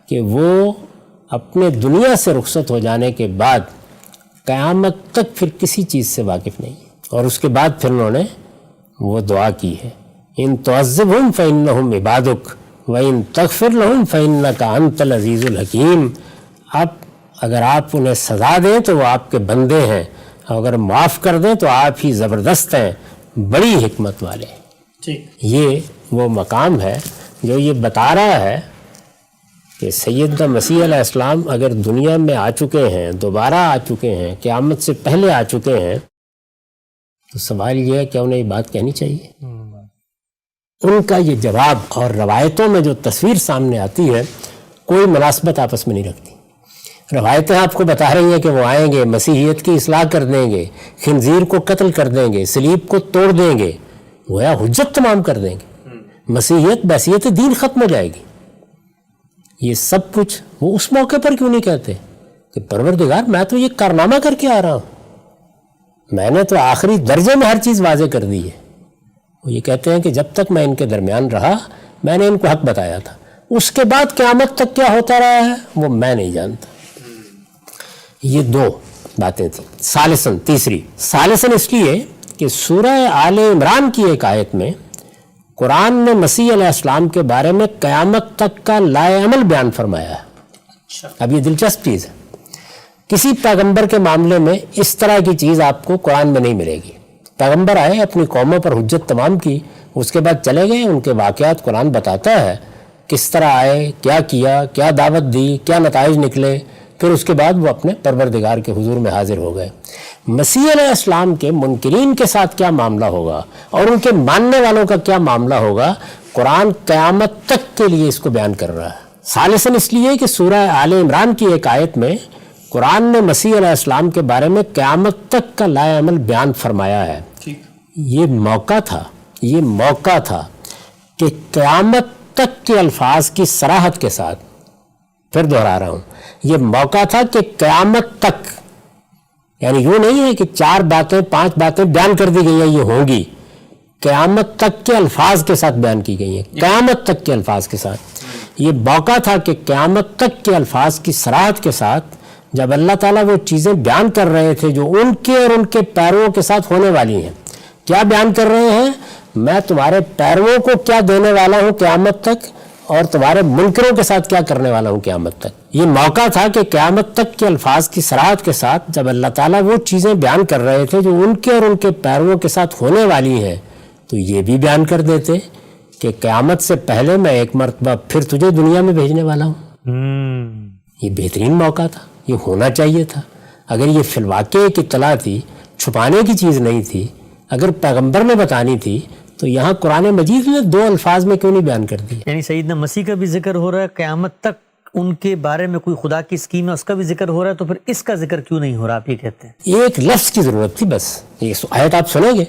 کہ وہ اپنے دنیا سے رخصت ہو جانے کے بعد قیامت تک پھر کسی چیز سے واقف نہیں. اور اس کے بعد پھر انہوں نے وہ دعا کی ہے ان تعذبہم فإنہم عبادک وإن تغفر لہم فإنک انت العزیز الحکیم. اب اگر آپ انہیں سزا دیں تو وہ آپ کے بندے ہیں، اگر معاف کر دیں تو آپ ہی زبردست ہیں، بڑی حکمت والے۔ یہ وہ مقام ہے جو یہ بتا رہا ہے کہ سیدنا مسیح علیہ السلام اگر دنیا میں آ چکے ہیں، دوبارہ آ چکے ہیں، قیامت سے پہلے آ چکے ہیں، تو سوال یہ ہے کہ انہیں یہ بات کہنی چاہیے۔ ان کا یہ جواب اور روایتوں میں جو تصویر سامنے آتی ہے کوئی مناسبت آپس میں نہیں رکھتی۔ روایتیں آپ کو بتا رہی ہیں کہ وہ آئیں گے، مسیحیت کی اصلاح کر دیں گے، خنزیر کو قتل کر دیں گے، صلیب کو توڑ دیں گے، گویا حجت تمام کر دیں گے، مسیحیت بحیثیت دین ختم ہو جائے گی۔ یہ سب کچھ وہ اس موقع پر کیوں نہیں کہتے کہ پروردگار میں تو یہ کارنامہ کر کے آ رہا ہوں، میں نے تو آخری درجے میں ہر چیز واضح کر دی ہے۔ وہ یہ کہتے ہیں کہ جب تک میں ان کے درمیان رہا میں نے ان کو حق بتایا تھا، اس کے بعد قیامت تک کیا ہوتا رہا ہے وہ میں نہیں جانتا۔ یہ دو باتیں تھیں۔ ثالثاً، تیسری ثالثاً اس لیے کہ سورہ آل عمران کی ایک آیت میں قرآن نے مسیح علیہ السلام کے بارے میں قیامت تک کا لائے عمل بیان فرمایا ہے۔ اب یہ دلچسپ چیز ہے، کسی پیغمبر کے معاملے میں اس طرح کی چیز آپ کو قرآن میں نہیں ملے گی۔ پیغمبر آئے، اپنی قوموں پر حجت تمام کی، اس کے بعد چلے گئے، ان کے واقعات قرآن بتاتا ہے، کس طرح آئے، کیا کیا، کیا دعوت دی، کیا نتائج نکلے، پھر اس کے بعد وہ اپنے پروردگار کے حضور میں حاضر ہو گئے۔ مسیح علیہ السلام کے منکرین کے ساتھ کیا معاملہ ہوگا اور ان کے ماننے والوں کا کیا معاملہ ہوگا، قرآن قیامت تک کے لیے اس کو بیان کر رہا ہے۔ ثالثاً اس لیے کہ سورہ آل عمران کی ایک آیت میں قرآن نے مسیح علیہ السلام کے بارے میں قیامت تک کا لائے عمل بیان فرمایا ہے۔ یہ موقع تھا کہ قیامت تک کے الفاظ کی صراحت کے ساتھ، پھر دہرا رہا ہوں، یہ موقع تھا کہ قیامت تک، یعنی یوں نہیں ہے کہ 4 باتیں 5 باتیں بیان کر دی گئی ہیں یہ ہوں گی، قیامت تک کے الفاظ کے ساتھ بیان کی گئی ہیں، قیامت تک کے الفاظ کے ساتھ۔ یہ موقع تھا کہ قیامت تک کے الفاظ کی صراحت کے ساتھ جب اللہ تعالیٰ وہ چیزیں بیان کر رہے تھے جو ان کے اور ان کے پیرووں کے ساتھ ہونے والی ہیں۔ کیا بیان کر رہے ہیں؟ میں تمہارے پیرووں کو کیا دینے والا ہوں قیامت تک، اور تمہارے منکروں کے ساتھ کیا کرنے والا ہوں قیامت تک۔ یہ موقع تھا کہ قیامت تک کے الفاظ کی صراحت کے ساتھ جب اللہ تعالیٰ وہ چیزیں بیان کر رہے تھے جو ان کے اور ان کے پیرووں کے ساتھ ہونے والی ہیں، تو یہ بھی بیان کر دیتے کہ قیامت سے پہلے میں ایک مرتبہ پھر تجھے دنیا میں بھیجنے والا ہوں۔ یہ بہترین موقع تھا، یہ ہونا چاہیے تھا۔ اگر یہ فی الواقع ایک اطلاع تھی، چھپانے کی چیز نہیں تھی، اگر پیغمبر نے بتانی تھی تو یہاں قرآن مجید نے 2 الفاظ میں کیوں نہیں بیان کر دی؟ یعنی سیدنا مسیح کا بھی ذکر ہو رہا ہے، قیامت تک ان کے بارے میں کوئی خدا کی اسکیم ہے اس کا بھی ذکر ہو رہا ہے، تو پھر اس کا ذکر کیوں نہیں ہو رہا، آپ یہ کہتے ہیں؟ ایک لفظ کی ضرورت تھی بس، یہ آیت آپ سنیں گے،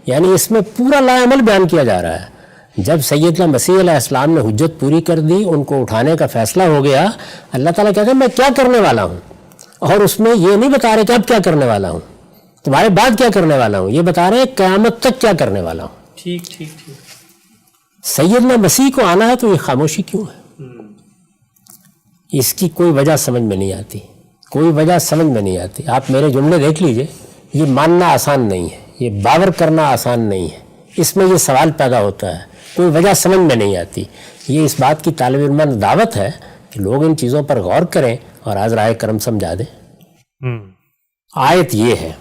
یعنی اس میں پورا لائے عمل بیان کیا جا رہا ہے۔ جب سیدنا مسیح علیہ السلام نے حجت پوری کر دی، ان کو اٹھانے کا فیصلہ ہو گیا، اللہ تعالیٰ کہتے ہیں میں کیا کرنے والا ہوں، اور اس میں یہ نہیں بتا رہے کہ اب کیا کرنے والا ہوں، تمہارے بعد کیا کرنے والا ہوں، یہ بتا رہے ہیں قیامت تک کیا کرنے والا ہوں۔ ٹھیک۔ سیدنا مسیح کو آنا ہے تو یہ خاموشی کیوں ہے؟ اس کی کوئی وجہ سمجھ میں نہیں آتی، کوئی وجہ سمجھ میں نہیں آتی۔ آپ میرے جملے دیکھ لیجئے، یہ ماننا آسان نہیں ہے، یہ باور کرنا آسان نہیں ہے، اس میں یہ سوال پیدا ہوتا ہے، کوئی وجہ سمجھ میں نہیں آتی۔ یہ اس بات کی طالب علم دعوت ہے کہ لوگ ان چیزوں پر غور کریں اور آج راہ کرم سمجھا دیں۔ آیت یہ ہے،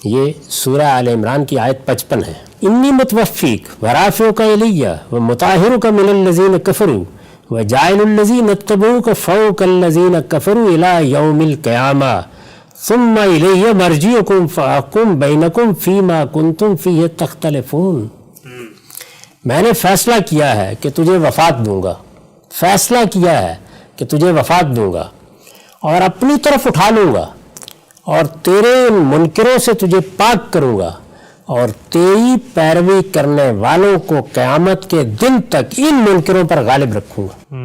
یہ سورہ آل عمران کی آیت 55 ہے۔ انی متوفیک ورافعک الیہ ومطہرک من الذین کفروا وجاعل الذین اتبعوک فوق الذین کفروا الی یوم القیامہ ثم الی مرجعکم فاحکم بینکم فیما کنتم فیہ تختلفون۔ میں نے فیصلہ کیا ہے کہ تجھے وفات دوں گا، فیصلہ کیا ہے کہ تجھے وفات دوں گا اور اپنی طرف اٹھا لوں گا اور تیرے ان منکروں سے تجھے پاک کروں گا اور تیری پیروی کرنے والوں کو قیامت کے دن تک ان منکروں پر غالب رکھوں گا۔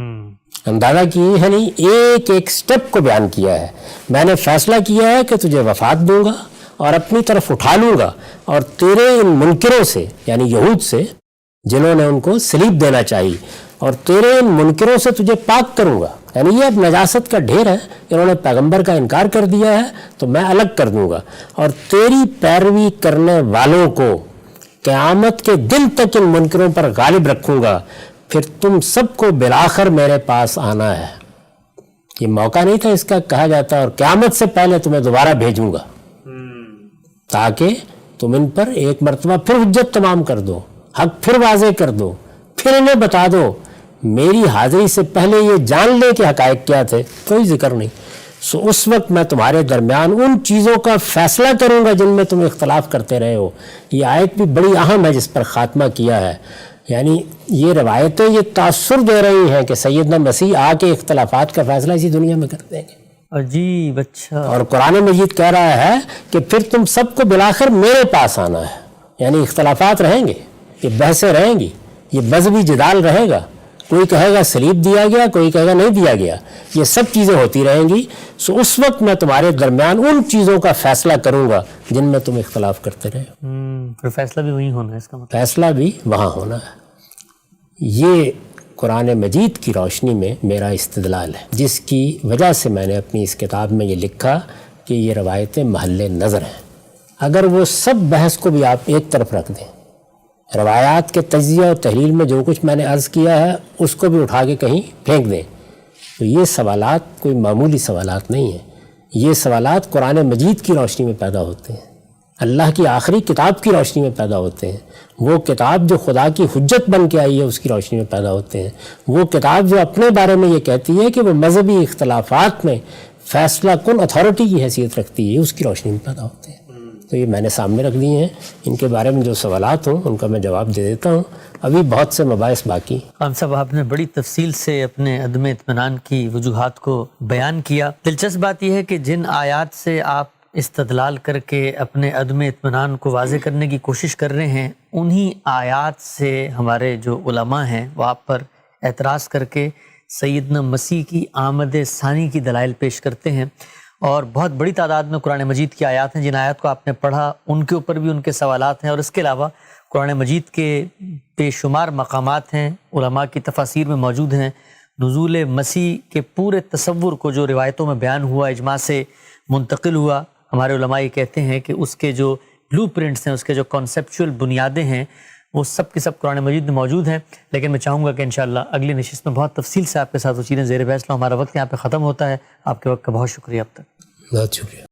اندازہ کی ہے نہیں، ایک ایک سٹیپ کو بیان کیا ہے۔ میں نے فیصلہ کیا ہے کہ تجھے وفات دوں گا اور اپنی طرف اٹھا لوں گا اور تیرے ان منکروں سے، یعنی یہود سے جنہوں نے ان کو صلیب دینا چاہی، اور تیرے ان منکروں سے تجھے پاک کروں گا، یعنی یہ اب نجاست کا ڈھیر ہے، انہوں نے پیغمبر کا انکار کر دیا ہے تو میں الگ کر دوں گا، اور تیری پیروی کرنے والوں کو قیامت کے دن تک ان منکروں پر غالب رکھوں گا، پھر تم سب کو بالآخر میرے پاس آنا ہے۔ یہ موقع نہیں تھا اس کا کہا جاتا اور قیامت سے پہلے تمہیں دوبارہ بھیجوں گا تاکہ تم ان پر ایک مرتبہ پھر حجت تمام کر دو، حق پھر واضح کر دو، پھر انہیں بتا دو میری حاضری سے پہلے یہ جان لے کہ حقائق کیا تھے، کوئی ذکر نہیں۔ سو اس وقت میں تمہارے درمیان ان چیزوں کا فیصلہ کروں گا جن میں تم اختلاف کرتے رہے ہو۔ یہ آیت بھی بڑی اہم ہے جس پر خاتمہ کیا ہے، یعنی یہ روایتیں یہ تاثر دے رہی ہیں کہ سیدنا مسیح آ کے اختلافات کا فیصلہ اسی دنیا میں کر دیں گے۔ عجیب، اچھا۔ اور قرآن مجید کہہ رہا ہے کہ پھر تم سب کو بالآخر میرے پاس آنا ہے، یعنی اختلافات رہیں گے، یہ بحثیں رہیں گی، یہ مذہبی جدال رہے گا، کوئی کہے گا سلیب دیا گیا، کوئی کہے گا نہیں دیا گیا، یہ سب چیزیں ہوتی رہیں گی۔ سو اس وقت میں تمہارے درمیان ان چیزوں کا فیصلہ کروں گا جن میں تم اختلاف کرتے رہے ہو۔ پھر فیصلہ بھی وہیں ہونا ہے، اس کا مطلب فیصلہ بھی وہاں ہونا ہے۔ یہ قرآن مجید کی روشنی میں میرا استدلال ہے، جس کی وجہ سے میں نے اپنی اس کتاب میں یہ لکھا کہ یہ روایتیں محل نظر ہیں۔ اگر وہ سب بحث کو بھی آپ ایک طرف رکھ دیں، روایات کے تجزیہ اور تحلیل میں جو کچھ میں نے عرض کیا ہے اس کو بھی اٹھا کے کہیں پھینک دیں، تو یہ سوالات کوئی معمولی سوالات نہیں ہیں۔ یہ سوالات قرآن مجید کی روشنی میں پیدا ہوتے ہیں، اللہ کی آخری کتاب کی روشنی میں پیدا ہوتے ہیں، وہ کتاب جو خدا کی حجت بن کے آئی ہے اس کی روشنی میں پیدا ہوتے ہیں، وہ کتاب جو اپنے بارے میں یہ کہتی ہے کہ وہ مذہبی اختلافات میں فیصلہ کن اتھارٹی کی حیثیت رکھتی ہے، اس کی روشنی میں پیدا ہوتے ہیں۔ تو یہ میں نے سامنے رکھ دیے ہیں، ان کے بارے میں جو سوالات ہوں ان کا میں جواب دے دیتا ہوں، ابھی بہت سے مباحث باقی۔ خان صاحب، آپ نے بڑی تفصیل سے اپنے عدم اطمینان کی وجوہات کو بیان کیا۔ دلچسپ بات یہ ہے کہ جن آیات سے آپ استدلال کر کے اپنے عدم اطمینان کو واضح کرنے کی کوشش کر رہے ہیں، انہی آیات سے ہمارے جو علماء ہیں وہ آپ پر اعتراض کر کے سیدنا مسیح کی آمد ثانی کی دلائل پیش کرتے ہیں، اور بہت بڑی تعداد میں قرآن مجید کی آیات ہیں۔ جن آیات کو آپ نے پڑھا ان کے اوپر بھی ان کے سوالات ہیں، اور اس کے علاوہ قرآن مجید کے بے شمار مقامات ہیں، علماء کی تفاسیر میں موجود ہیں۔ نزول مسیح کے پورے تصور کو جو روایتوں میں بیان ہوا، اجماع سے منتقل ہوا، ہمارے علماء یہ کہتے ہیں کہ اس کے جو بلو پرنٹس ہیں، اس کے جو کانسیپچول بنیادیں ہیں، وہ سب کے سب قرآن مجید میں موجود ہیں۔ لیکن میں چاہوں گا کہ انشاءاللہ اگلی نشست میں بہت تفصیل سے آپ کے ساتھ وہ چیزیں زیر بحث لوں۔ ہمارا وقت یہاں پہ ختم ہوتا ہے۔ آپ کے وقت کا بہت شکریہ اب تک۔ بہت شکریہ۔